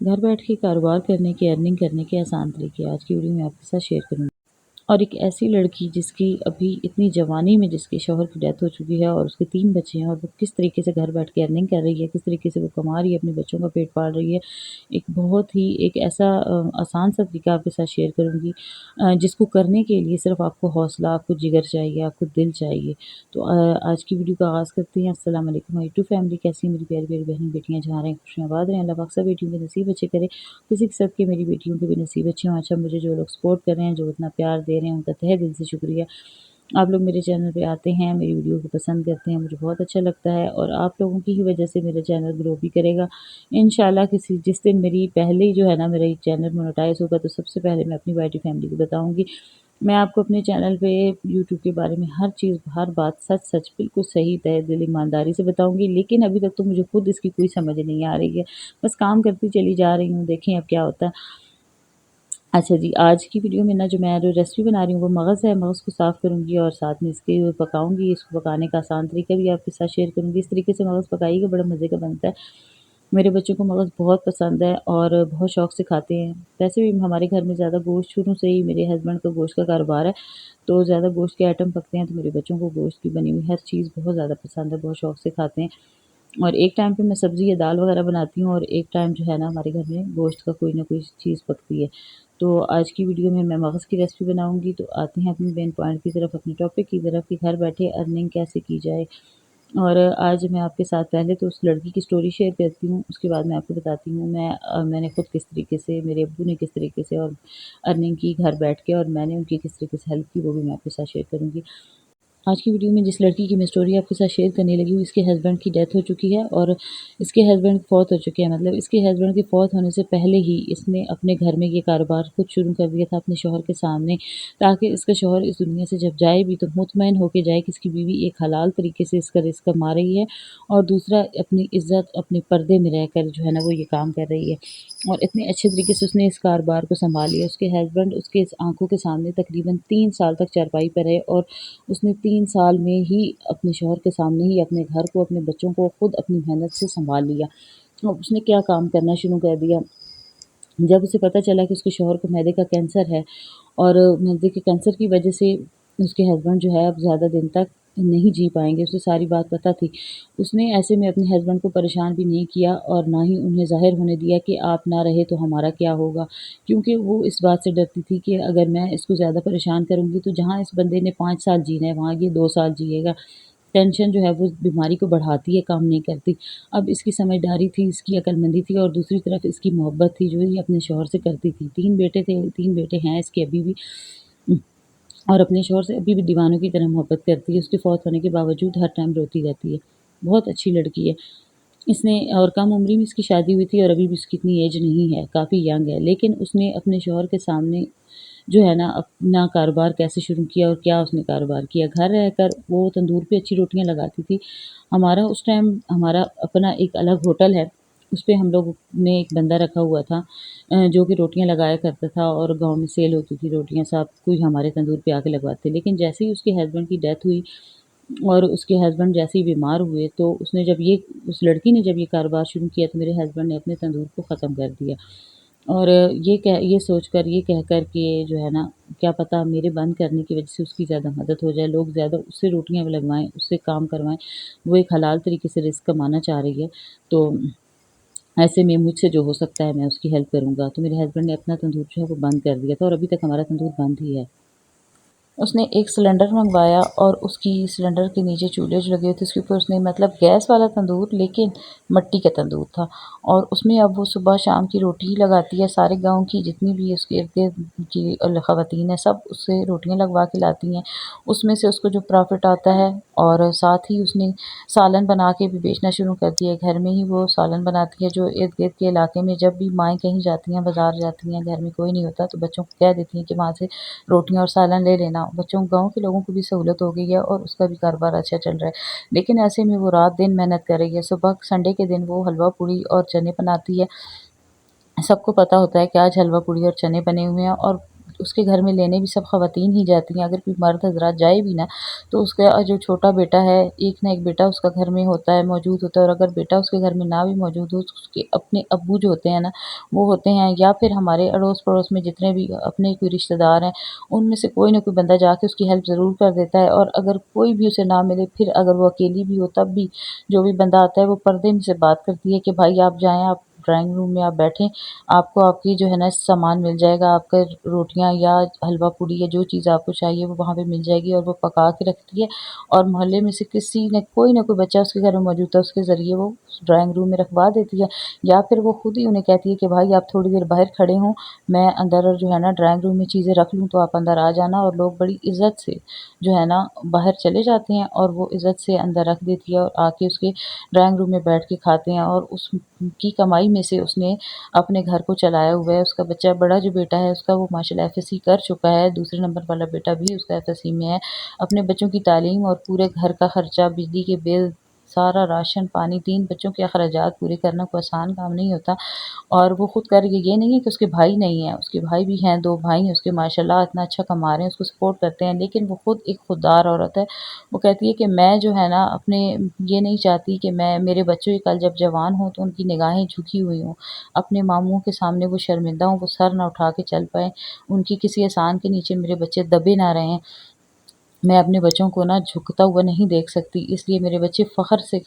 گھر بیٹھ کے کاروبار کرنے کے، ارننگ کرنے کے آسان طریقے آج کی ویڈیو میں آپ کے ساتھ شیئر کروں گی۔ اور ایک ایسی لڑکی جس کی ابھی اتنی جوانی میں جس کے شوہر کی ڈیتھ ہو چکی ہے اور اس کے 3 بچے ہیں، اور وہ کس طریقے سے گھر بیٹھ کے ارننگ کر رہی ہے، کس طریقے سے وہ کما رہی ہے، اپنے بچوں کا پیٹ پال رہی ہے۔ ایک بہت ہی ایک ایسا آسان سا طریقہ آپ کے ساتھ شیئر کروں گی، جس کو کرنے کے لیے صرف آپ کو حوصلہ، آپ کو جگر چاہیے، آپ کو دل چاہیے۔ تو آج کی ویڈیو کا آغاز کرتے ہیں۔ السلام علیکم مائی یوٹیوب فیملی، کیسی میری پیاری پیاری بہنیں بیٹیاں جہاں رہیں خوشیاں آباد رہیں، اللہ پاک سب بیٹیوں کے نصیب اچھے کرے، کسی کے ساتھ کے میری بیٹیوں کے بھی نصیب اچھے ہوں۔ اچھا، مجھے جو لوگ سپورٹ کر رہے ہیں، جو اتنا پیار دے رہے ہیں، ان کا تہہ دل سے شکریہ۔ آپ لوگ میرے چینل پہ آتے ہیں، میری ویڈیو کو پسند کرتے ہیں، مجھے بہت اچھا لگتا ہے، اور آپ لوگوں کی ہی وجہ سے میرا چینل گرو بھی کرے گا انشاءاللہ۔ جس دن میری پہلے جو ہے نا میرا یہ چینل مونیٹائز ہوگا، تو سب سے پہلے میں اپنی بیٹی فیملی کو بتاؤں گی۔ میں آپ کو اپنے چینل پہ یوٹیوب کے بارے میں ہر چیز، ہر بات سچ بالکل صحیح تہ دل ایمانداری سے بتاؤں گی، لیکن ابھی تک تو مجھے خود اس کی کوئی سمجھ نہیں آ رہی ہے، بس کام کرتی چلی جا رہی ہوں، دیکھیں اب کیا ہوتا ہے۔ اچھا جی، آج کی ویڈیو میں میں جو ریسیپی بنا رہی ہوں وہ مغز ہے، مغز کو صاف کروں گی اور ساتھ میں اس کے پکاؤں گی۔ اس کو پکانے کا آسان طریقہ بھی آپ کے ساتھ شیئر کروں گی۔ اس طریقے سے مغز پکائی گا، بڑا مزے کا بنتا ہے۔ میرے بچوں کو مغز بہت پسند ہے اور بہت شوق سے کھاتے ہیں۔ ویسے بھی ہمارے گھر میں زیادہ گوشت، شروع سے ہی میرے ہسبینڈ کا گوشت کا کاروبار ہے، تو زیادہ گوشت کے آئٹم پکتے ہیں، تو میرے بچوں کو گوشت کی بنی ہوئی ہر چیز بہت زیادہ پسند ہے، بہت شوق سے کھاتے ہیں۔ اور ایک ٹائم پہ میں سبزی یا دال وغیرہ بناتی ہوں، اور ایک ٹائم جو ہے نا ہمارے گھر میں گوشت کا کوئی نہ کوئی چیز پکتی ہے۔ تو آج کی ویڈیو میں مغز کی ریسپی بناؤں گی۔ تو آتے ہیں اپنی مین پوائنٹ کی طرف، اپنے ٹاپک کی طرف کہ گھر بیٹھے ارننگ کیسے کی جائے۔ اور آج میں آپ کے ساتھ پہلے تو اس لڑکی کی سٹوری شیئر کرتی ہوں، اس کے بعد میں آپ کو بتاتی ہوں میں نے خود کس طریقے سے، میرے ابو نے کس طریقے سے اور ارننگ کی گھر بیٹھ کے، اور میں نے ان کی کس طریقے سے ہیلپ کی، وہ بھی میں آپ کے ساتھ شیئر کروں گی۔ آج کی ویڈیو میں جس لڑکی کی میں سٹوری آپ کے ساتھ شیئر کرنے لگی ہوں، اس کے ہسبینڈ کی ڈیتھ ہو چکی ہے، اور اس کے ہسبینڈ فوت ہو چکے ہیں، مطلب اس کے ہسبینڈ کے فوت ہونے سے پہلے ہی اس نے اپنے گھر میں یہ کاروبار خود شروع کر دیا تھا اپنے شوہر کے سامنے، تاکہ اس کا شوہر اس دنیا سے جب جائے بھی تو مطمئن ہو کے جائے کہ اس کی بیوی ایک حلال طریقے سے اس کا رزق کما رہی ہے، اور دوسرا اپنی عزت اپنے پردے میں رہ کر جو ہے نا وہ یہ کام کر رہی ہے۔ اور اتنے اچھے طریقے سے اس نے اس کاروبار کو سنبھال لیا۔ اس کے ہسبینڈ اس کے آنکھوں کے سامنے تقریباً 3 سال تک چارپائی پر رہے، اور اس نے 3 سال میں ہی اپنے شوہر کے سامنے ہی اپنے گھر کو، اپنے بچوں کو خود اپنی محنت سے سنبھال لیا۔ اور اس نے کیا کام کرنا شروع کر دیا، جب اسے پتہ چلا کہ اس کے شوہر کو معدے کا کینسر ہے، اور معدے کے کینسر کی وجہ سے اس کے ہسبینڈ جو ہے اب زیادہ دن تک نہیں جی پائیں گے، اسے ساری بات پتہ تھی۔ اس نے ایسے میں اپنے ہسبینڈ کو پریشان بھی نہیں کیا، اور نہ ہی انہیں ظاہر ہونے دیا کہ آپ نہ رہے تو ہمارا کیا ہوگا، کیونکہ وہ اس بات سے ڈرتی تھی کہ اگر میں اس کو زیادہ پریشان کروں گی تو جہاں اس بندے نے 5 سال جینا ہے وہاں یہ 2 سال جیے گا۔ ٹینشن جو ہے وہ بیماری کو بڑھاتی ہے، کام نہیں کرتی۔ اب اس کی سمجھداری تھی، اس کی عقل مندی تھی، اور دوسری طرف اس کی محبت تھی جو یہ اپنے شوہر سے کرتی تھی۔ 3 بیٹے تھے، 3 بیٹے ہیں اس کے ابھی بھی، اور اپنے شوہر سے ابھی بھی دیوانوں کی طرح محبت کرتی ہے۔ اس کے فوت ہونے کے باوجود ہر ٹائم روتی رہتی ہے۔ بہت اچھی لڑکی ہے۔ اس نے، اور کم عمری میں اس کی شادی ہوئی تھی، اور ابھی بھی اس کی اتنی ایج نہیں ہے، کافی ینگ ہے، لیکن اس نے اپنے شوہر کے سامنے جو ہے نا اپنا کاروبار کیسے شروع کیا، اور کیا اس نے کاروبار کیا۔ گھر رہ کر وہ تندور پہ اچھی روٹیاں لگاتی تھی۔ اس ٹائم ہمارا اپنا ایک الگ ہوٹل ہے، اس پہ ہم لوگ نے ایک بندہ رکھا ہوا تھا جو کہ روٹیاں لگایا کرتا تھا، اور گاؤں میں سیل ہوتی تھی روٹیاں، سب کوئی ہمارے تندور پہ آ کے لگواتے۔ لیکن جیسے ہی اس کے ہسبینڈ کی ڈیتھ ہوئی اور اس کے ہسبینڈ جیسے ہی بیمار ہوئے، تو اس لڑکی نے جب یہ کاروبار شروع کیا تو میرے ہسبینڈ نے اپنے تندور کو ختم کر دیا، اور یہ سوچ کر، یہ کہہ کر کہ جو ہے نا کیا پتہ میرے بند کرنے کی وجہ سے اس کی زیادہ مدد ہو جائے، لوگ زیادہ اس سے روٹیاں لگوائیں، اس سے کام کروائیں، وہ ایک حلال طریقے سے رزق کمانا چاہ رہی ہے، تو ایسے میں مجھ سے جو ہو سکتا ہے میں اس کی ہیلپ کروں گا۔ تو میرے ہسبینڈ نے اپنا تندور جو ہے وہ بند کر دیا تھا، اور ابھی تک ہمارا تندور بند ہی ہے۔ اس نے ایک سلنڈر منگوایا، اور اس کی سلنڈر کے نیچے چولہے جو لگے ہوئے تھے اس کے اوپر اس نے، مطلب گیس والا تندور لیکن مٹی کا تندور تھا، اور اس میں اب وہ صبح شام کی روٹی لگاتی ہے۔ سارے گاؤں کی جتنی بھی اس کے ارد گرد کی خواتین ہیں سب اس سے روٹیاں لگوا کے لاتی ہیں، اس میں سے اس کو جو پروفٹ آتا ہے، اور ساتھ ہی اس نے سالن بنا کے بھی بیچنا شروع کر دیا ہے۔ گھر میں ہی وہ سالن بناتی ہے، جو ارد گرد کے علاقے میں جب بھی مائیں کہیں جاتی ہیں، بازار جاتی ہیں، گھر میں کوئی نہیں ہوتا تو بچوں کو کہہ دیتی ہیں کہ وہاں سے روٹیاں اور سالن لے لینا۔ گاؤں کے لوگوں کو بھی سہولت ہو گئی ہے، اور اس کا بھی کاروبار اچھا چل رہا ہے، لیکن ایسے میں وہ رات دن محنت کر رہی ہے۔ صبح سنڈے کے دن وہ حلوہ پوڑی اور چنے بناتی ہے، سب کو پتہ ہوتا ہے کہ آج حلوہ پوڑی اور چنے بنے ہوئے ہیں، اور اس کے گھر میں لینے بھی سب خواتین ہی جاتی ہیں. اگر کوئی مرد حضرات جائے بھی نا تو اس کا جو چھوٹا بیٹا ہے، ایک نہ ایک بیٹا اس کا گھر میں ہوتا ہے، موجود ہوتا ہے. اور اگر بیٹا اس کے گھر میں نہ بھی موجود ہو تو اس کے اپنے ابو جو ہوتے ہیں نا وہ ہوتے ہیں، یا پھر ہمارے اڑوس پڑوس میں جتنے بھی اپنے کوئی رشتہ دار ہیں ان میں سے کوئی نہ کوئی بندہ جا کے اس کی ہیلپ ضرور کر دیتا ہے. اور اگر کوئی بھی اسے نہ ملے، پھر اگر وہ اکیلی بھی ہو تب بھی جو بھی بندہ آتا ہے وہ پردے میں سے بات کرتی ہے کہ بھائی آپ جائیں، آپ ڈرائنگ روم میں آپ بیٹھیں، آپ کو آپ کی جو ہے نا سامان مل جائے گا، آپ کا روٹیاں یا حلوہ پوڑی یا جو چیز آپ کو چاہیے وہ وہاں پہ مل جائے گی. اور وہ پکا کے رکھتی ہے، اور محلے میں سے کسی نہ کوئی بچہ اس کے گھر میں موجود تھا، اس کے ذریعے وہ ڈرائنگ روم میں رکھوا دیتی ہے. یا پھر وہ خود ہی انہیں کہتی ہے کہ بھائی آپ تھوڑی دیر باہر کھڑے ہوں، میں اندر جو ہے نا ڈرائنگ روم میں چیزیں رکھ لوں تو آپ اندر آ جانا. اور لوگ بڑی عزت سے جو ہے نا باہر چلے جاتے ہیں اور وہ عزت سے اندر رکھ دیتی ہے اور آ کے اس کے ڈرائنگ روم میں بیٹھ کے کھاتے ہیں. اور اس کی کمائی میں سے اس نے اپنے گھر کو چلایا ہوا ہے. اس کا بچہ بڑا جو بیٹا ہے اس کا وہ ماشاء اللہ FSC کر چکا ہے، دوسرے نمبر والا بیٹا بھی اس کا FSC میں ہے. اپنے بچوں کی تعلیم اور پورے گھر کا خرچہ، بجلی کے بل، سارا راشن پانی، 3 بچوں کے اخراجات پورے کرنا کوئی آسان کام نہیں ہوتا. اور وہ خود کر رہی ہے، یہ نہیں ہے کہ اس کے بھائی نہیں ہیں، اس کے بھائی بھی ہیں، 2 بھائی ہیں اس کے ماشاءاللہ اتنا اچھا کما رہے ہیں، اس کو سپورٹ کرتے ہیں. لیکن وہ خود ایک خوددار عورت ہے. وہ کہتی ہے کہ میں جو ہے نا اپنے یہ نہیں چاہتی کہ میرے بچوں کل جب جوان ہوں تو ان کی نگاہیں جھکی ہوئی ہوں، اپنے ماموں کے سامنے وہ شرمندہ ہوں، وہ سر نہ اٹھا کے چل پائیں، ان کی کسی احسان کے نیچے میرے بچے دبے نہ رہیں. میں اپنے بچوں کو نا جھکتا ہوا نہیں دیکھ سکتی، اس لیے میرے بچے فخر سے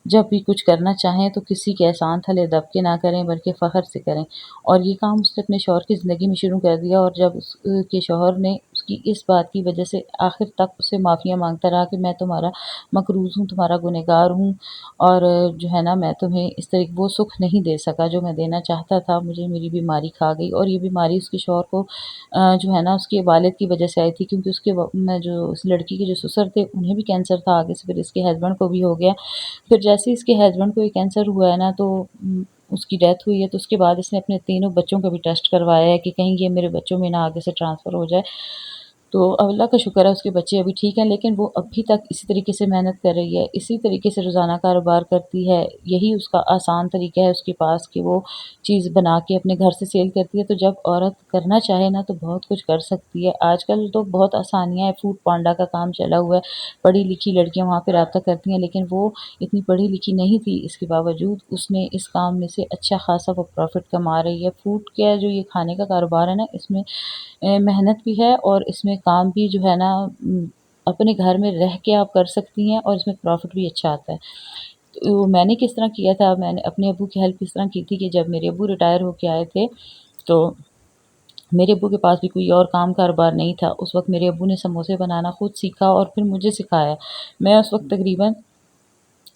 جب بھی کچھ کرنا چاہیں تو کسی کے احسان تھلے دب کے نہ کریں بلکہ فخر سے کریں. اور یہ کام اس نے اپنے شوہر کی زندگی میں شروع کر دیا. اور جب اس کے شوہر نے اس کی اس بات کی وجہ سے آخر تک اس سے معافیاں مانگتا رہا کہ میں تمہارا مقروض ہوں، تمہارا گنہگار ہوں، اور جو ہے نا میں تمہیں اس طرح وہ سکھ نہیں دے سکا جو میں دینا چاہتا تھا، مجھے میری بیماری کھا گئی. اور یہ بیماری اس کے شوہر کو جو ہے نا اس کے والد کی وجہ سے آئی تھی، کیونکہ اس کے جو اس لڑکی کے جو سسر تھے انہیں بھی کینسر تھا، آگے سے پھر اس کے ہسبینڈ کو بھی ہو گیا. پھر جیسے اس کے ہسبینڈ کو یہ کینسر ہوا ہے نا تو اس کی ڈیتھ ہوئی ہے، تو اس کے بعد اس نے اپنے 3 بچوں کا بھی ٹیسٹ کروایا ہے کہ کہیں یہ میرے بچوں میں نہ آگے سے ٹرانسفر ہو جائے. تو اللہ کا شکر ہے اس کے بچے ابھی ٹھیک ہیں، لیکن وہ ابھی تک اسی طریقے سے محنت کر رہی ہے، اسی طریقے سے روزانہ کاروبار کرتی ہے. یہی اس کا آسان طریقہ ہے اس کے پاس کہ وہ چیز بنا کے اپنے گھر سے سیل کرتی ہے. تو جب عورت کرنا چاہے نا تو بہت کچھ کر سکتی ہے. آج کل تو بہت آسانیاں ہیں، فوڈ پانڈا کا کام چلا ہوا ہے، پڑھی لکھی لڑکیاں وہاں پہ رابطہ کرتی ہیں، لیکن وہ اتنی پڑھی لکھی نہیں تھی، اس کے باوجود اس نے اس کام میں سے اچھا خاصا وہ پروفٹ کما رہی ہے. فوڈ کا جو یہ کھانے کا کاروبار ہے نا اس میں محنت بھی ہے اور اس میں کام بھی جو ہے نا اپنے گھر میں رہ کے آپ کر سکتی ہیں اور اس میں پروفٹ بھی اچھا آتا ہے. تو میں نے کس طرح کیا تھا، میں نے اپنے ابو کی ہیلپ کس طرح کی تھی کہ جب میرے ابو ریٹائر ہو کے آئے تھے تو میرے ابو کے پاس بھی کوئی اور کام کاروبار نہیں تھا. اس وقت میرے ابو نے سموسے بنانا خود سیکھا اور پھر مجھے سکھایا. میں اس وقت تقریباً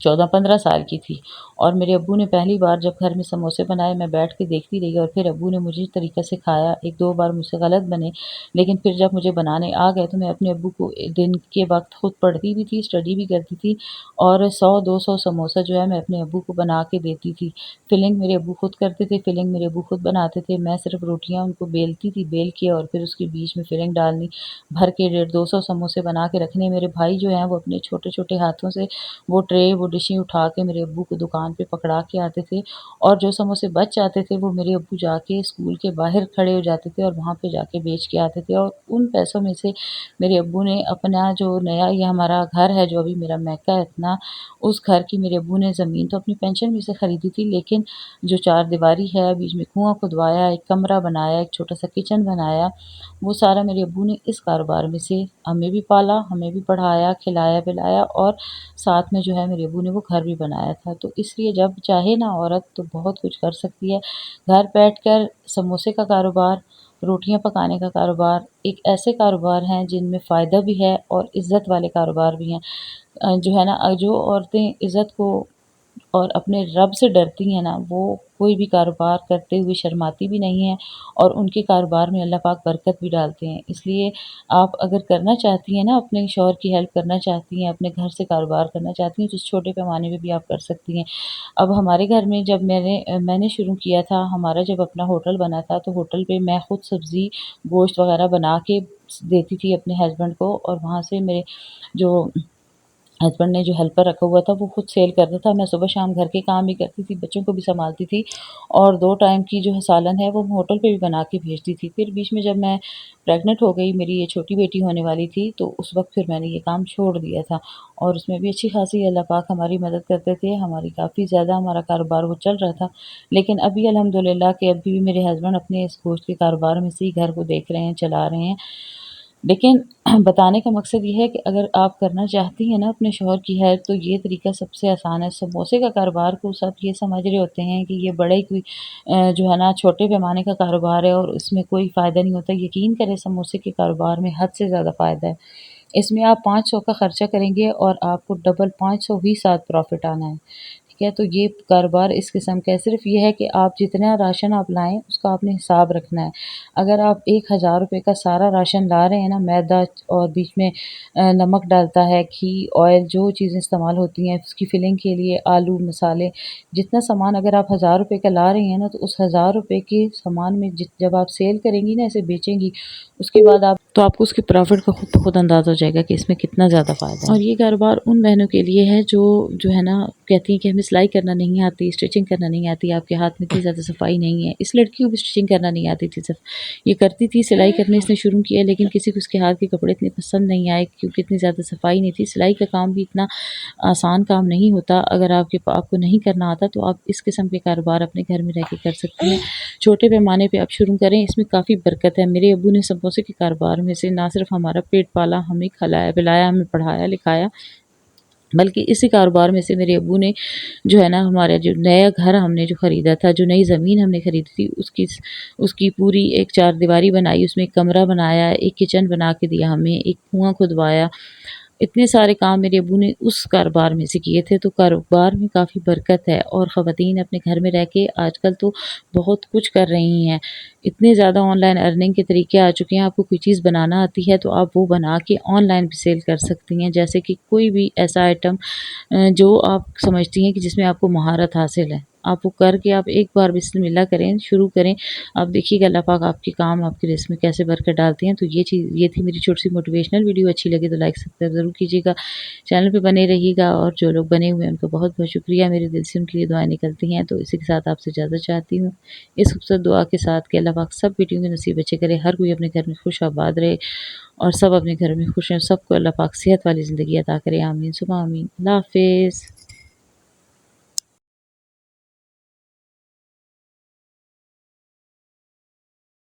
14-15 سال کی تھی اور میرے ابو نے پہلی بار جب گھر میں سموسے بنائے میں بیٹھ کے دیکھتی رہی اور پھر ابو نے مجھے طریقہ سکھایا. 1-2 بار مجھ سے غلط بنے، لیکن پھر جب مجھے بنانے آ گئے تو میں اپنے ابو کو دن کے وقت خود پڑھتی بھی تھی، اسٹڈی بھی کرتی تھی اور 100-200 سموسہ جو ہے میں اپنے ابو کو بنا کے دیتی تھی. فلنگ میرے ابو خود کرتے تھے، فلنگ میرے ابو خود بناتے تھے، میں صرف روٹیاں ان کو بیلتی تھی، بیل کے اور پھر اس کے بیچ میں فلنگ ڈالنی، بھر کے 150-200 سموسے بنا کے رکھنے. میرے بھائی جو ہیں وہ اپنے چھوٹے چھوٹے ہاتھوں سے وہ ٹرے وہ ڈشیں اٹھا کے میرے ابو کو دکان پہ پکڑا کے آتے تھے اور جو سموسے بچ جاتے تھے وہ میرے ابو جا کے اسکول کے باہر کھڑے ہو جاتے تھے اور وہاں پہ جا کے بیچ کے آتے تھے. اور ان پیسوں میں سے میرے ابو نے اپنا جو نیا یہ ہمارا گھر ہے جو ابھی میرا میکہ ہے اتنا، اس گھر کی میرے ابو نے زمین تو اپنی پینشن میں سے خریدی تھی، لیکن جو 4 دیواری ہے بیچ میں کنواں کھدوایا، ایک کمرہ بنایا، ایک چھوٹا سا کچن بنایا، وہ سارا میرے ابو نے اس کاروبار میں سے ہمیں بھی پالا، ہمیں بھی پڑھایا، کھلایا پلایا اور ساتھ میں جو ہے میرے ابو نے وہ گھر بھی بنایا تھا. تو اس لیے جب چاہے نا عورت تو بہت کچھ کر سکتی ہے. گھر بیٹھ کر سموسے کا کاروبار، روٹیاں پکانے کا کاروبار ایک ایسے کاروبار ہیں جن میں فائدہ بھی ہے اور عزت والے کاروبار بھی ہیں. جو ہے نا جو عورتیں عزت کو اور اپنے رب سے ڈرتی ہیں نا وہ کوئی بھی کاروبار کرتے ہوئے شرماتی بھی نہیں ہیں اور ان کے کاروبار میں اللہ پاک برکت بھی ڈالتے ہیں. اس لیے آپ اگر کرنا چاہتی ہیں نا، اپنے شوہر کی ہیلپ کرنا چاہتی ہیں، اپنے گھر سے کاروبار کرنا چاہتی ہیں تو اس چھوٹے پیمانے پہ بھی آپ کر سکتی ہیں. اب ہمارے گھر میں جب میں نے شروع کیا تھا، ہمارا جب اپنا ہوٹل بنا تھا تو ہوٹل پہ میں خود سبزی گوشت وغیرہ بنا کے دیتی تھی اپنے ہسبینڈ کو اور وہاں سے میرے جو ہسبینڈ نے جو ہیلپر رکھا ہوا تھا وہ خود سیل کرتا تھا، میں صبح شام گھر کے کام بھی کرتی تھی، بچوں کو بھی سنبھالتی تھی، اور 2 ٹائم کی جو ہے سالن ہے وہ ہوٹل پہ بھی بنا کے بھیجتی تھی۔ پھر بیچ میں جب میں پریگننٹ ہو گئی، میری یہ چھوٹی بیٹی ہونے والی تھی، تو اس وقت پھر میں نے یہ کام چھوڑ دیا تھا، اور اس میں بھی اچھی خاصی اللہ پاک ہماری مدد کرتے تھے، ہماری کافی زیادہ ہمارا کاروبار وہ چل رہا تھا۔ لیکن ابھی الحمدللہ کہ ابھی بھی میرے ہسبینڈ اپنے اس گوشت کے کاروبار میں سے ہی گھر کو دیکھ رہے ہیں، چلا رہے ہیں۔ لیکن بتانے کا مقصد یہ ہے کہ اگر آپ کرنا چاہتی ہیں نا اپنے شوہر کی ہیلپ، تو یہ طریقہ سب سے آسان ہے۔ سموسے کا کاروبار کو سب یہ سمجھ رہے ہوتے ہیں کہ یہ بڑے کوئی جو ہے نا چھوٹے پیمانے کا کاروبار ہے اور اس میں کوئی فائدہ نہیں ہوتا۔ یقین کریں سموسے کے کاروبار میں حد سے زیادہ فائدہ ہے۔ اس میں آپ 500 کا خرچہ کریں گے اور آپ کو ڈبل 500 ہی ساتھ پروفٹ آنا ہے، ٹھیک ہے۔ تو یہ کاروبار اس قسم کا ہے، صرف یہ ہے کہ آپ جتنا راشن آپ لائیں اس کا آپ نے حساب رکھنا ہے۔ اگر آپ 1000 روپے کا سارا راشن لا رہے ہیں نا، میدا اور بیچ میں نمک ڈالتا ہے، گھی، آئل، جو چیزیں استعمال ہوتی ہیں اس کی فلنگ کے لیے، آلو، مسالے، جتنا سامان اگر آپ 1000 روپے کا لا رہی ہیں نا، تو اس 1000 روپے کے سامان میں جب آپ سیل کریں گی نا، اسے بیچیں گی، اس کے بعد آپ کو اس کے پروفٹ کا خود اندازہ ہو جائے گا کہ اس میں کتنا زیادہ فائدہ ہے۔ اور یہ کاروبار ان بہنوں کے لیے ہے جو ہے نا کہتی ہیں کہ ہمیں سلائی کرنا نہیں آتی، اسٹچنگ کرنا نہیں آتی، آپ کے ہاتھ میں اتنی زیادہ صفائی نہیں ہے۔ اس لڑکی کو بھی اسٹچنگ کرنا نہیں آتی تھی، صرف یہ کرتی تھی، سلائی کرنے اس نے شروع کیا، لیکن کسی کو اس کے ہاتھ کے کپڑے اتنے پسند نہیں آئے کیونکہ اتنی زیادہ صفائی نہیں تھی۔ سلائی کا کام بھی اتنا آسان کام نہیں ہوتا، اگر آپ کو نہیں کرنا آتا تو آپ اس قسم کے کاروبار اپنے گھر میں رہ کے کر سکتی ہیں۔ چھوٹے پیمانے پہ آپ شروع کریں، اس میں کافی برکت ہے۔ میرے ابو نے سموسے کے کاروبار میں سے نہ صرف ہمارا پیٹ پالا، ہمیں کھلایا پلایا، ہمیں پڑھایا لکھایا، بلکہ اسی کاروبار میں سے میرے ابو نے جو ہے نا ہمارا جو نیا گھر ہم نے جو خریدا تھا، جو نئی زمین ہم نے خریدی تھی، اس کی پوری ایک 4 دیواری بنائی، اس میں ایک کمرہ بنایا، ایک کچن بنا کے دیا ہمیں، ایک کنواں کھدوایا۔ اتنے سارے کام میرے ابو نے اس کاروبار میں سے کیے تھے، تو کاروبار میں کافی برکت ہے، اور خواتین اپنے گھر میں رہ کے آج کل تو بہت کچھ کر رہی ہیں۔ اتنے زیادہ آن لائن ارننگ کے طریقے آ چکے ہیں، آپ کو کوئی چیز بنانا آتی ہے تو آپ وہ بنا کے آن لائن بھی سیل کر سکتی ہیں، جیسے کہ کوئی بھی ایسا آئٹم جو آپ سمجھتی ہیں کہ جس میں آپ کو مہارت حاصل ہے، آپ وہ کر کے آپ ایک بار بسم اللہ کریں، شروع کریں، آپ دیکھیے گا اللہ پاک آپ کے کام، آپ کے رزق میں کیسے برکت ڈالتے ہیں۔ تو یہ تھی میری چھوٹی سی موٹیویشنل ویڈیو، اچھی لگے تو لائک سبسکرائب ضرور کیجیے گا، چینل پہ بنے رہیے گا، اور جو لوگ بنے ہوئے ہیں ان کا بہت بہت شکریہ، میرے دل سے ان کے لیے دعائیں نکلتی ہیں۔ تو اسی کے ساتھ آپ سے اجازت چاہتی ہوں، اس خوبصورت دعا کے ساتھ کہ اللہ پاک سب بیٹیوں کے نصیب اچھے کرے، ہر کوئی اپنے گھر میں خوش آباد رہے، اور سب اپنے گھر میں خوش ہیں، سب کو اللہ پاک صحت والی زندگی عطا کرے، آمین ثم آمین۔ اللہ حافظ۔